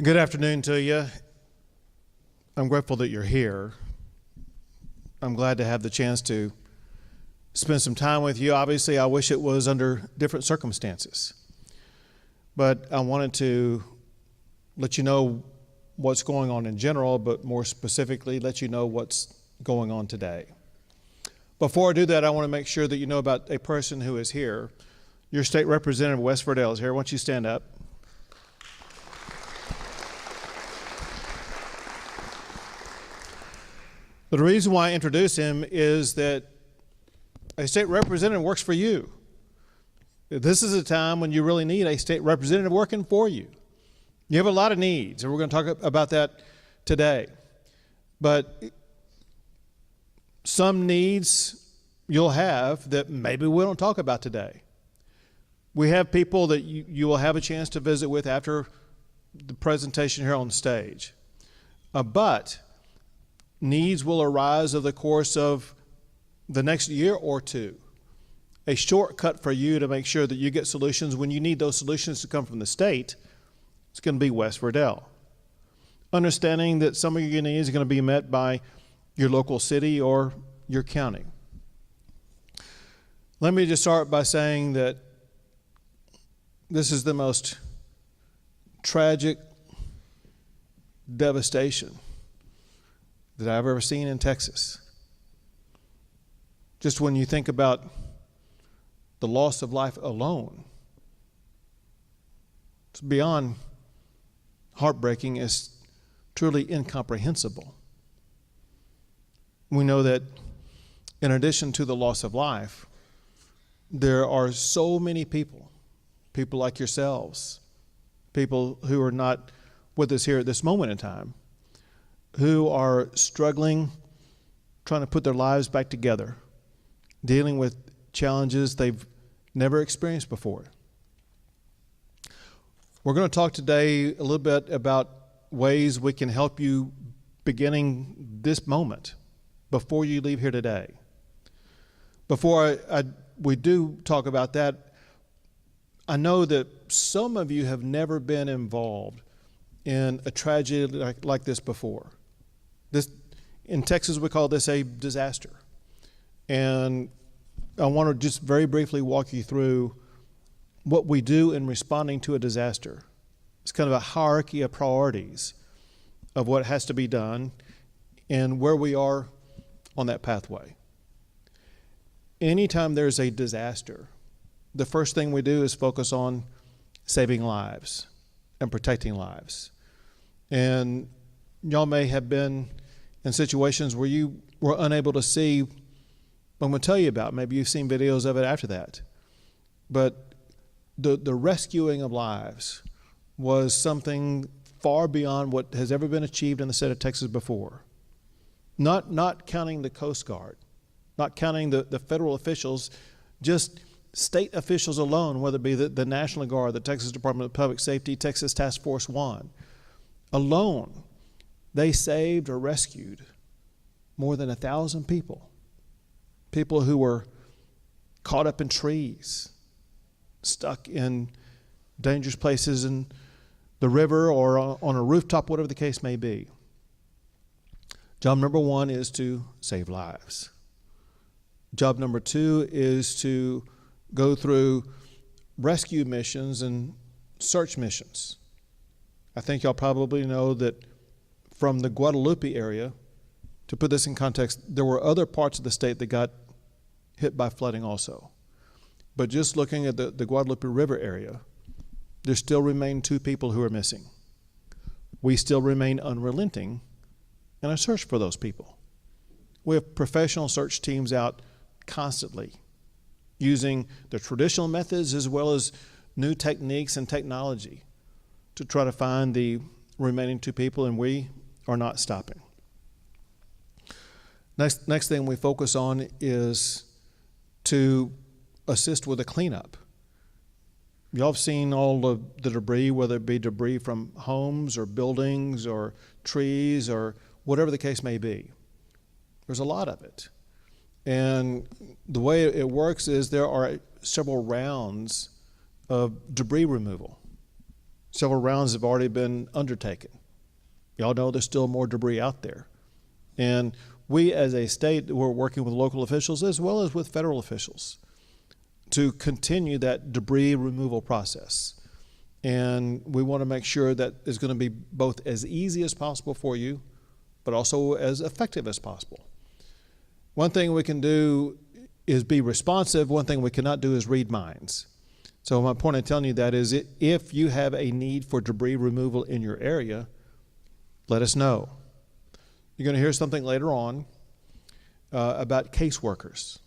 Good afternoon to you. I'm grateful that you're here. I'm glad to have the chance to spend some time with you. Obviously, I wish it was under different circumstances, but I wanted to let you know what's going on in general, but more specifically, let you know what's going on today. Before I do that, I want to make sure that you know about a person who is here. Your state representative, Wes Verdell, is here. Why don't you stand up? But the reason why I introduce him is that a state representative works for you. This is a time when you really need a state representative working for you. You have a lot of needs, and we're going to talk about that today. But some needs you'll have that maybe we don't talk about today. We have people that you will have a chance to visit with after the presentation here on the stage. But needs will arise over the course of the next year or two. A shortcut for you to make sure that you get solutions when you need those solutions to come from the state, it's going to be Wes Verdell. Understanding that some of your needs are going to be met by your local city or your county. Let me just start by saying that this is the most tragic devastation that I've ever seen in Texas. Just when you think about the loss of life alone, it's beyond heartbreaking. It's truly incomprehensible. We know that in addition to the loss of life, there are so many people like yourselves, people who are not with us here at this moment in time, who are struggling, trying to put their lives back together, dealing with challenges they've never experienced before. We're going to talk today a little bit about ways we can help you beginning this moment, before you leave here today. Before we do talk about that, I know that some of you have never been involved in a tragedy like this before. In Texas, we call this a disaster. And I want to just very briefly walk you through what we do in responding to a disaster. It's kind of a hierarchy of priorities of what has to be done and where we are on that pathway. Anytime there's a disaster, the first thing we do is focus on saving lives and protecting lives. And y'all may have been in situations where you were unable to see what I'm going to tell you about. Maybe you've seen videos of it after that. But the rescuing of lives was something far beyond what has ever been achieved in the state of Texas before. Not counting the Coast Guard, not counting the federal officials, just state officials alone, whether it be the National Guard, the Texas Department of Public Safety, Texas Task Force 1, alone, they saved or rescued more than 1,000 people. People who were caught up in trees, stuck in dangerous places in the river or on a rooftop, whatever the case may be. Job number one is to save lives. Job number two is to go through rescue missions and search missions. I think y'all probably know that from the Guadalupe area, to put this in context, there were other parts of the state that got hit by flooding also. But just looking at the Guadalupe River area, there still remain 2 people who are missing. We still remain unrelenting in our search for those people. We have professional search teams out constantly using the traditional methods as well as new techniques and technology to try to find the remaining 2 people, and we are not stopping. Next thing we focus on is to assist with a cleanup. Y'all have seen all of the debris, whether it be debris from homes or buildings or trees or whatever the case may be. There's a lot of it. And the way it works is there are several rounds of debris removal. Several rounds have already been undertaken. Y'all know there's still more debris out there. And we as a state, we're working with local officials as well as with federal officials to continue that debris removal process. And we want to make sure that it's going to be both as easy as possible for you, but also as effective as possible. One thing we can do is be responsive. One thing we cannot do is read minds. So my point in telling you that is if you have a need for debris removal in your area, let us know. You're going to hear something later on about caseworkers.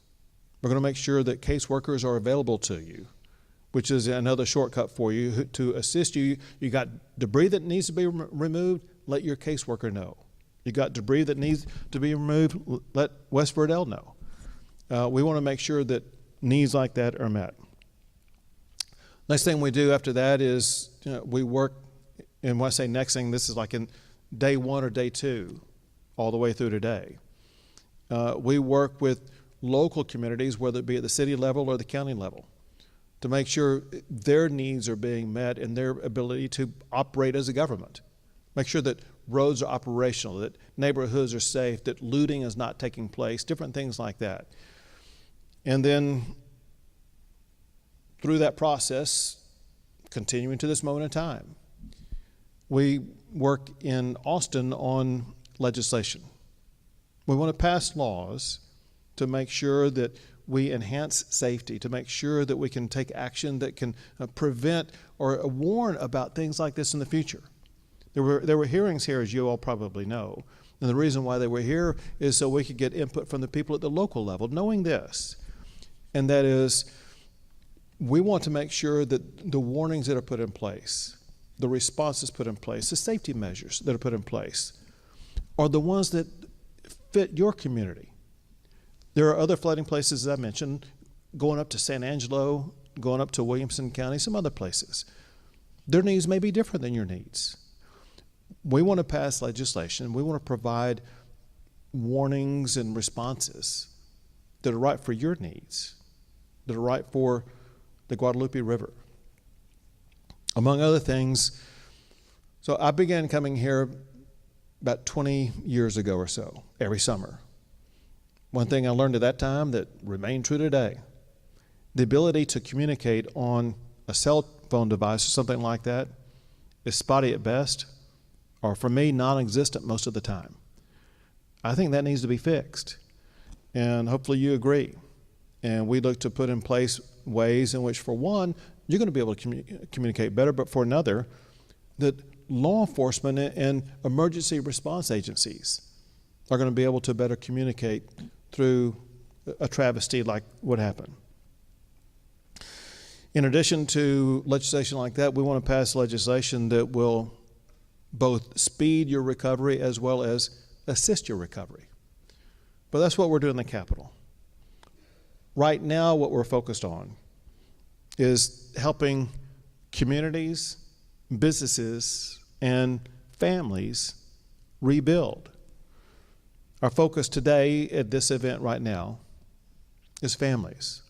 We're going to make sure that caseworkers are available to you, which is another shortcut for you to assist you. You got debris that needs to be removed, let your caseworker know. You got debris that needs to be removed, let West Verdell know. We want to make sure that needs like that are met. Next thing we do after that is we work, and when I say next thing, this is like in day 1 or day 2, all the way through today. We work with local communities, whether it be at the city level or the county level, to make sure their needs are being met and their ability to operate as a government. Make sure that roads are operational, that neighborhoods are safe, that looting is not taking place, different things like that. And then through that process, continuing to this moment in time, we work in Austin on legislation. We want to pass laws to make sure that we enhance safety, to make sure that we can take action that can prevent or warn about things like this in the future. There were hearings here, as you all probably know, and the reason why they were here is so we could get input from the people at the local level, knowing this, and that is we want to make sure that the warnings that are put in place, the responses put in place, the safety measures that are put in place are the ones that fit your community. There are other flooding places, as I mentioned, going up to San Angelo, going up to Williamson County, some other places. Their needs may be different than your needs. We want to pass legislation. We want to provide warnings and responses that are right for your needs, that are right for the Guadalupe River. Among other things, so I began coming here about 20 years ago or so, every summer. One thing I learned at that time that remained true today, the ability to communicate on a cell phone device or something like that is spotty at best, or for me, non-existent most of the time. I think that needs to be fixed, and hopefully you agree. And we look to put in place ways in which, for one, you're going to be able to communicate better, but for another, that law enforcement and emergency response agencies are going to be able to better communicate through a travesty like what happened. In addition to legislation like that, we want to pass legislation that will both speed your recovery as well as assist your recovery. But that's what we're doing in the Capitol. Right now, what we're focused on is helping communities, businesses, and families rebuild. Our focus today at this event right now is families.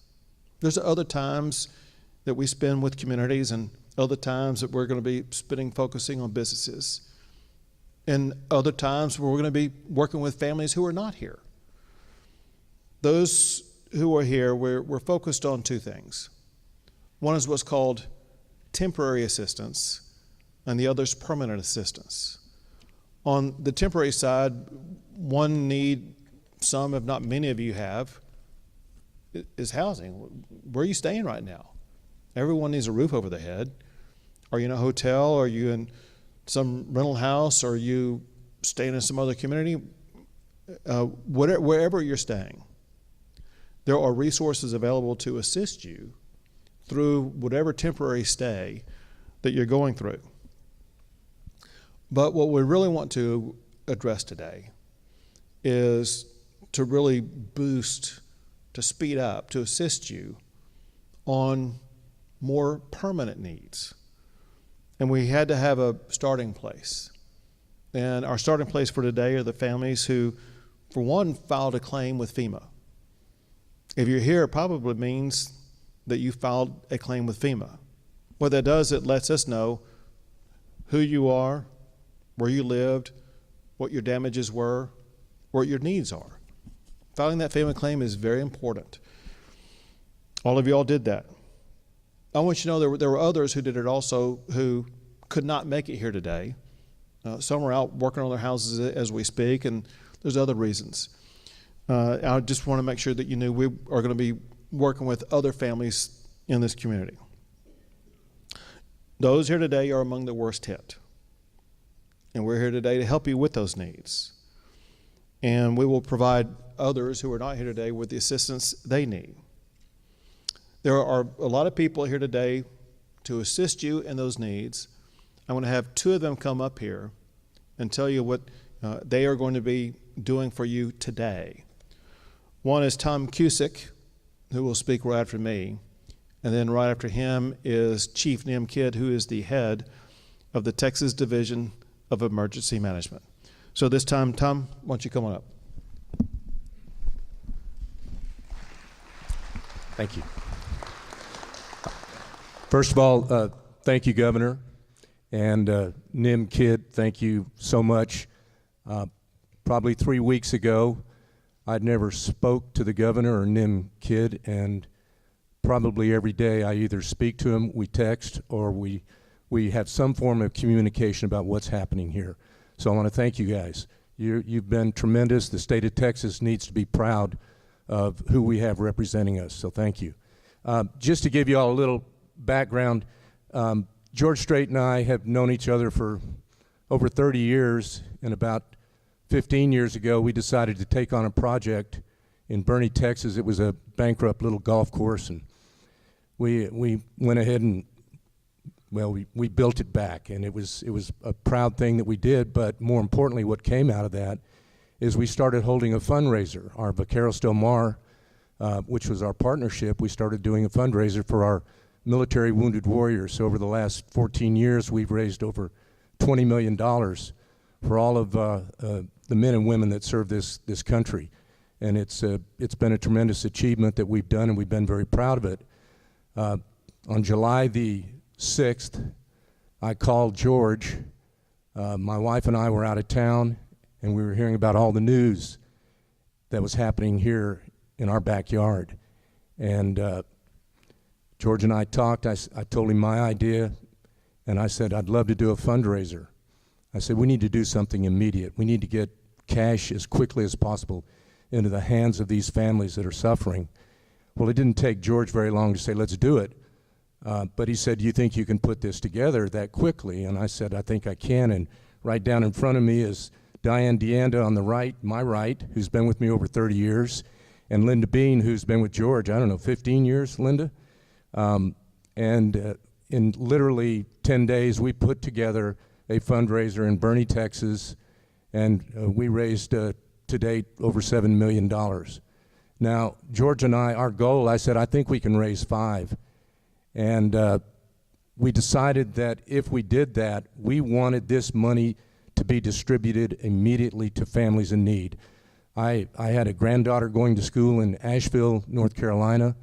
There's other times that we spend with communities and other times that we're going to be focusing on businesses, and other times where we're going to be working with families who are not here. Those who are here, we're focused on two things. One is what's called temporary assistance, and the other is permanent assistance. On the temporary side, one need some, if not many of you have, is housing. Where are you staying right now? Everyone needs a roof over their head. Are you in a hotel? Are you in some rental house? Are you staying in some other community? Wherever you're staying, there are resources available to assist you through whatever temporary stay that you're going through. But what we really want to address today is to really boost, to speed up, to assist you on more permanent needs. And we had to have a starting place. And our starting place for today are the families who, for one, filed a claim with FEMA. If you're here, it probably means that you filed a claim with FEMA. What that does, it lets us know who you are, where you lived, what your damages were, what your needs are. Filing that family claim is very important. All of y'all did that. I want you to know there were others who did it also who could not make it here today. Some are out working on their houses as we speak, and there's other reasons. I just want to make sure that you knew we are going to be working with other families in this community. Those here today are among the worst hit. And we're here today to help you with those needs. And we will provide others who are not here today with the assistance they need. There are a lot of people here today to assist you in those needs. I'm going to have two of them come up here and tell you what they are going to be doing for you today. One is Tom Cusick, who will speak right after me. And then right after him is Chief Nim Kidd, who is the head of the Texas Division of Emergency Management. So this time, Tom, why don't you come on up? Thank you. First of all, thank you, Governor. And Nim Kidd, thank you so much. Probably 3 weeks ago, I'd never spoke to the Governor or Nim Kidd, and probably every day I either speak to him, we text, or we have some form of communication about what's happening here. So I want to thank you guys. You've been tremendous. The state of Texas needs to be proud of who we have representing us, so thank you. Just to give you all a little background, George Strait and I have known each other for over 30 years, and about 15 years ago we decided to take on a project in Bernie, Texas. It was a bankrupt little golf course, and we went ahead and, well, we built it back, and it was a proud thing that we did. But more importantly, what came out of that is we started holding a fundraiser. Our Vaqueros Del Mar, which was our partnership, we started doing a fundraiser for our military wounded warriors. So over the last 14 years, we've raised over $20 million for all of the men and women that serve this country. And it's been a tremendous achievement that we've done, and we've been very proud of it. On July the 6th, I called George. My wife and I were out of town, and we were hearing about all the news that was happening here in our backyard. And George and I talked. I told him my idea, and I said, I'd love to do a fundraiser. I said, we need to do something immediate. We need to get cash as quickly as possible into the hands of these families that are suffering. Well, it didn't take George very long to say, let's do it. But he said, do you think you can put this together that quickly? And I said, I think I can. And right down in front of me is Diane DeAnda on the right, my right, who's been with me over 30 years, and Linda Bean, who's been with George, I don't know, 15 years, Linda? In literally 10 days, we put together a fundraiser in Bernie, Texas, and we raised to date over $7 million. Now, George and I, our goal, I said, I think we can raise 5. And we decided that if we did that, we wanted this money to be distributed immediately to families in need. I had a granddaughter going to school in Asheville, North Carolina.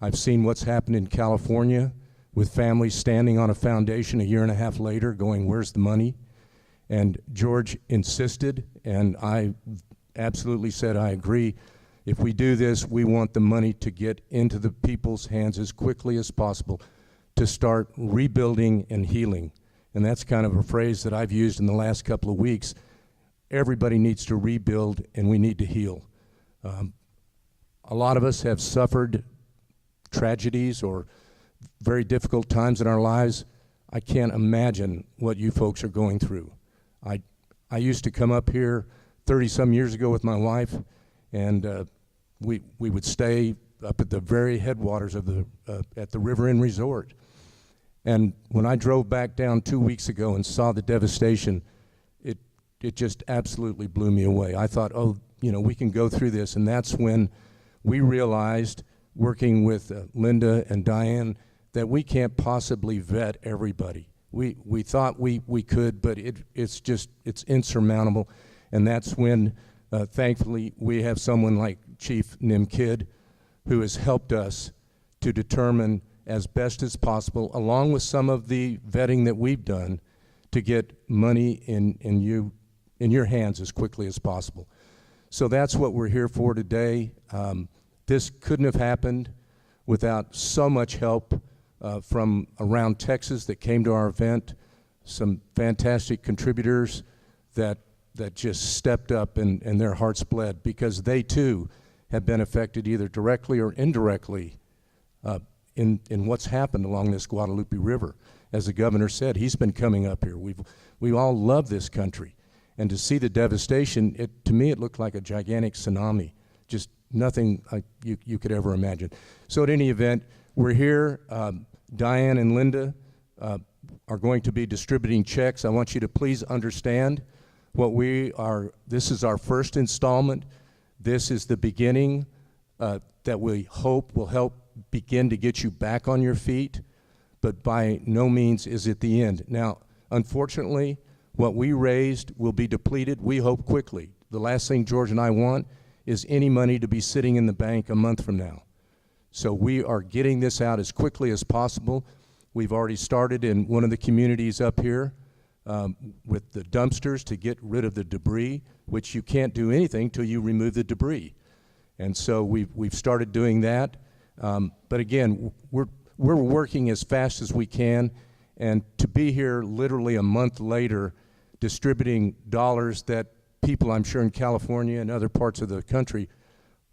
I've seen what's happened in California with families standing on a foundation a year and a half later going, where's the money? And George insisted, and I absolutely said, I agree. If we do this, we want the money to get into the people's hands as quickly as possible to start rebuilding and healing. And that's kind of a phrase that I've used in the last couple of weeks. Everybody needs to rebuild, and we need to heal. A lot of us have suffered tragedies or very difficult times in our lives. I can't imagine what you folks are going through. I used to come up here 30-some years ago with my wife, and we would stay up at the very headwaters of at the River Inn Resort. And when I drove back down 2 weeks ago and saw the devastation, it just absolutely blew me away. I thought, oh, we can go through this. And that's when we realized, working with Linda and Diane, that we can't possibly vet everybody. We thought we could, but it's insurmountable. And that's when, thankfully, we have someone like Chief Nim Kidd, who has helped us to determine as best as possible, along with some of the vetting that we've done, to get money in your hands as quickly as possible. So that's what we're here for today. This couldn't have happened without so much help from around Texas that came to our event, some fantastic contributors that just stepped up and their hearts bled, because they too have been affected either directly or indirectly in what's happened along this Guadalupe River. As the governor said, he's been coming up here. We all love this country. And to see the devastation, to me it looked like a gigantic tsunami, just nothing like you could ever imagine. So at any event, we're here. Diane and Linda are going to be distributing checks. I want you to please understand this is our first installment. This is the beginning that we hope will help begin to get you back on your feet, but by no means is it the end. Now, unfortunately, what we raised will be depleted, we hope, quickly. The last thing George and I want is any money to be sitting in the bank a month from now. So we are getting this out as quickly as possible. We've already started in one of the communities up here with the dumpsters to get rid of the debris, which you can't do anything till you remove the debris. And so we've started doing that. But again, we're working as fast as we can, and to be here literally a month later distributing dollars that people, I'm sure, in California and other parts of the country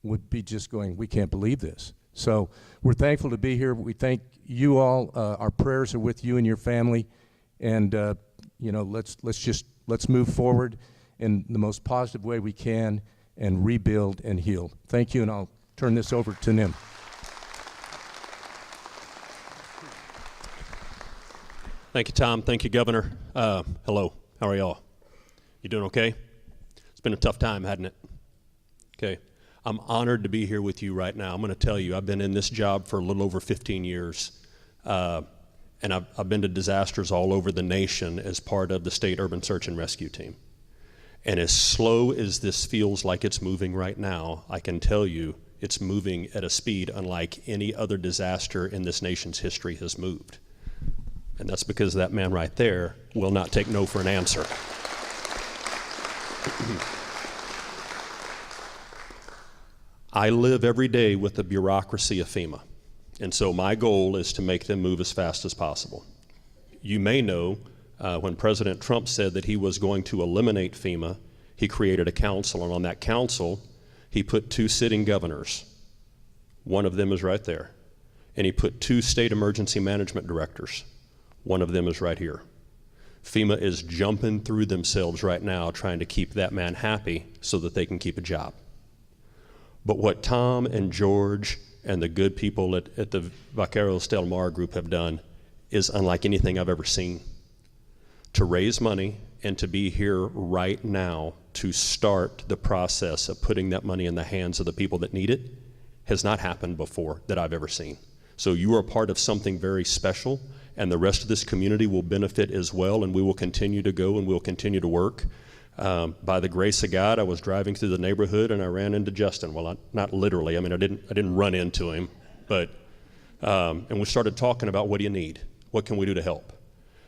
would be just going, we can't believe this. So we're thankful to be here. We thank you all. Our prayers are with you and your family, and let's move forward in the most positive way we can and rebuild and heal. Thank you, and I'll turn this over to Nim. Thank you, Tom. Thank you, Governor. Hello. How are y'all? You doing okay? It's been a tough time, hasn't it? Okay. I'm honored to be here with you right now. I'm going to tell you, I've been in this job for a little over 15 years, and I've been to disasters all over the nation as part of the State Urban Search and Rescue Team. And as slow as this feels like it's moving right now, I can tell you it's moving at a speed unlike any other disaster in this nation's history has moved. And that's because that man right there will not take no for an answer. I live every day with the bureaucracy of FEMA. And so my goal is to make them move as fast as possible. You may know when President Trump said that he was going to eliminate FEMA, he created a council, and on that council, he put 2 sitting governors. One of them is right there. And he put 2 state emergency management directors. One of them is right here. FEMA is jumping through themselves right now trying to keep that man happy so that they can keep a job. But what Tom and George and the good people at the Vaqueros Del Mar group have done is unlike anything I've ever seen. To raise money and to be here right now to start the process of putting that money in the hands of the people that need it has not happened before that I've ever seen. So you are part of something very special, and the rest of this community will benefit as well, and we will continue to go and we'll continue to work. By the grace of God, I was driving through the neighborhood and I ran into Justin. Well, not literally. I mean, I didn't run into him, but and we started talking about, what do you need? What can we do to help?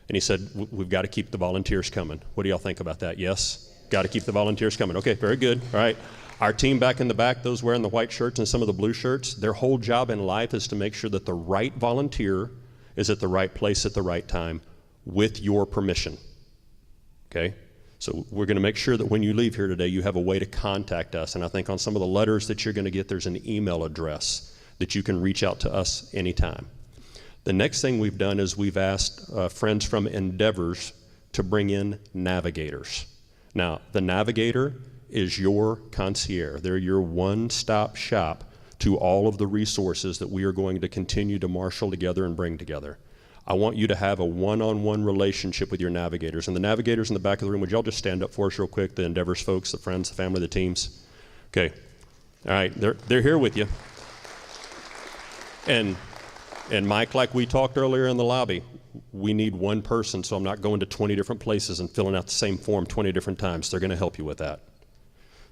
And he said, we've got to keep the volunteers coming. What do y'all think about that? Yes? Got to keep the volunteers coming. Okay, very good. All right. Our team back in the back, those wearing the white shirts and some of the blue shirts, their whole job in life is to make sure that the right volunteer is at the right place at the right time with your permission. Okay? So we're going to make sure that when you leave here today, you have a way to contact us. And I think on some of the letters that you're going to get, there's an email address that you can reach out to us anytime. The next thing we've done is we've asked friends from Endeavors to bring in navigators. Now, the navigator is your concierge. They're your one-stop shop to all of the resources that we are going to continue to marshal together and bring together. I want you to have a one-on-one relationship with your navigators. And the navigators in the back of the room, would y'all just stand up for us real quick, the Endeavors folks, the friends, the family, the teams? Okay. All right, they're here with you. And Mike, like we talked earlier in the lobby, we need one person, so I'm not going to 20 different places and filling out the same form 20 different times. They're going to help you with that.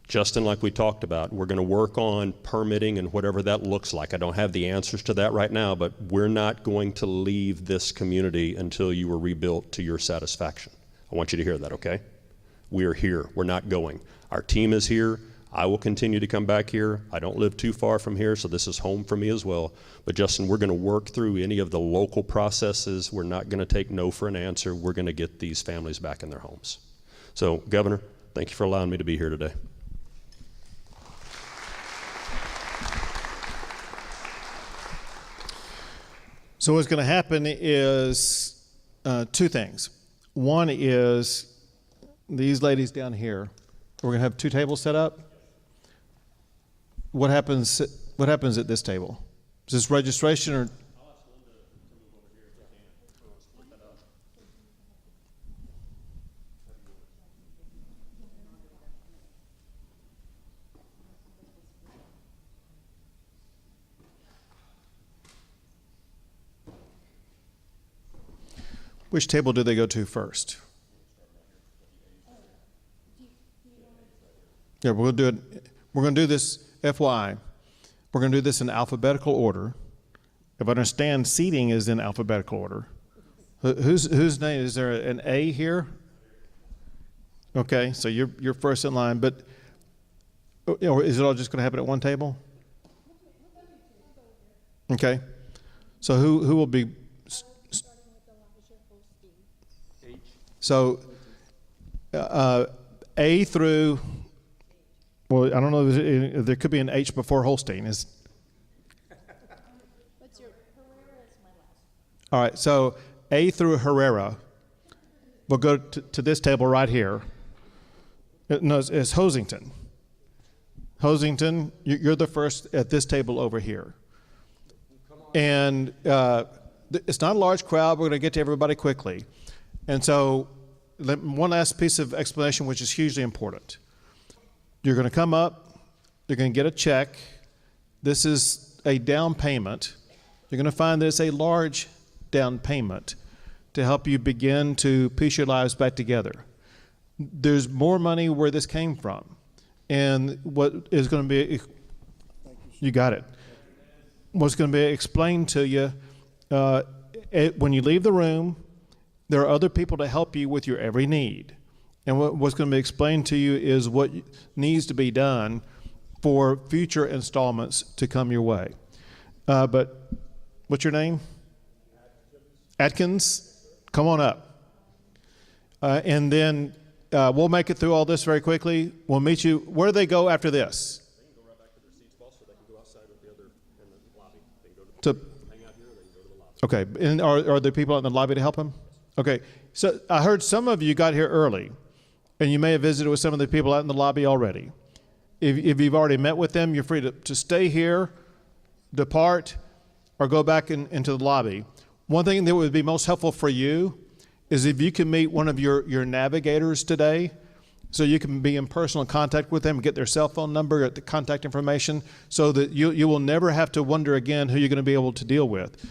Justin, like we talked about, we're going to work on permitting and whatever that looks like. I don't have the answers to that right now, but we're not going to leave this community until you are rebuilt to your satisfaction. I want you to hear that, okay? We are here. We're not going. Our team is here. I will continue to come back here. I don't live too far from here, so this is home for me as well. But Justin, we're going to work through any of the local processes. We're not going to take no for an answer. We're going to get these families back in their homes. So, Governor, thank you for allowing me to be here today. So what's going to happen is two things. One is these ladies down here, we're going to have two tables set up. What happens at this table? Is this registration or? Which table do they go to first? Yeah, we're going to do this, FYI, we're going to do this in alphabetical order. If I understand, seating is in alphabetical order. Whose name, is there an A here? Okay, so you're first in line, but is it all just going to happen at one table? Okay, so who will be? So A through, well, I don't know if there could be an H before Holstein. What's your, Herrera is my last. All right, so A through Herrera will go to this table right here. No, it's Hosington. Hosington, you're the first at this table over here. And it's not a large crowd. We're going to get to everybody quickly. And so one last piece of explanation, which is hugely important. You're going to come up. You're going to get a check. This is a down payment. You're going to find this a large down payment to help you begin to piece your lives back together. There's more money where this came from. And what is going to be, you got it. What's going to be explained to you when you leave the room. There are other people to help you with your every need. And what's going to be explained to you is what needs to be done for future installments to come your way. But what's your name? Atkins. Come on up. And then we'll make it through all this very quickly. We'll meet you. Where do they go after this? They can go right back to their seats, boss, or they can go outside with the other in the lobby. They can go to hang out here, or they can go to the lobby. Okay. And are there people in the lobby to help them? Okay, so I heard some of you got here early, and you may have visited with some of the people out in the lobby already. If you've already met with them, you're free to stay here, depart, or go back into the lobby. One thing that would be most helpful for you is if you can meet one of your navigators today, so you can be in personal contact with them, get their cell phone number, get the contact information, so that you will never have to wonder again who you're going to be able to deal with.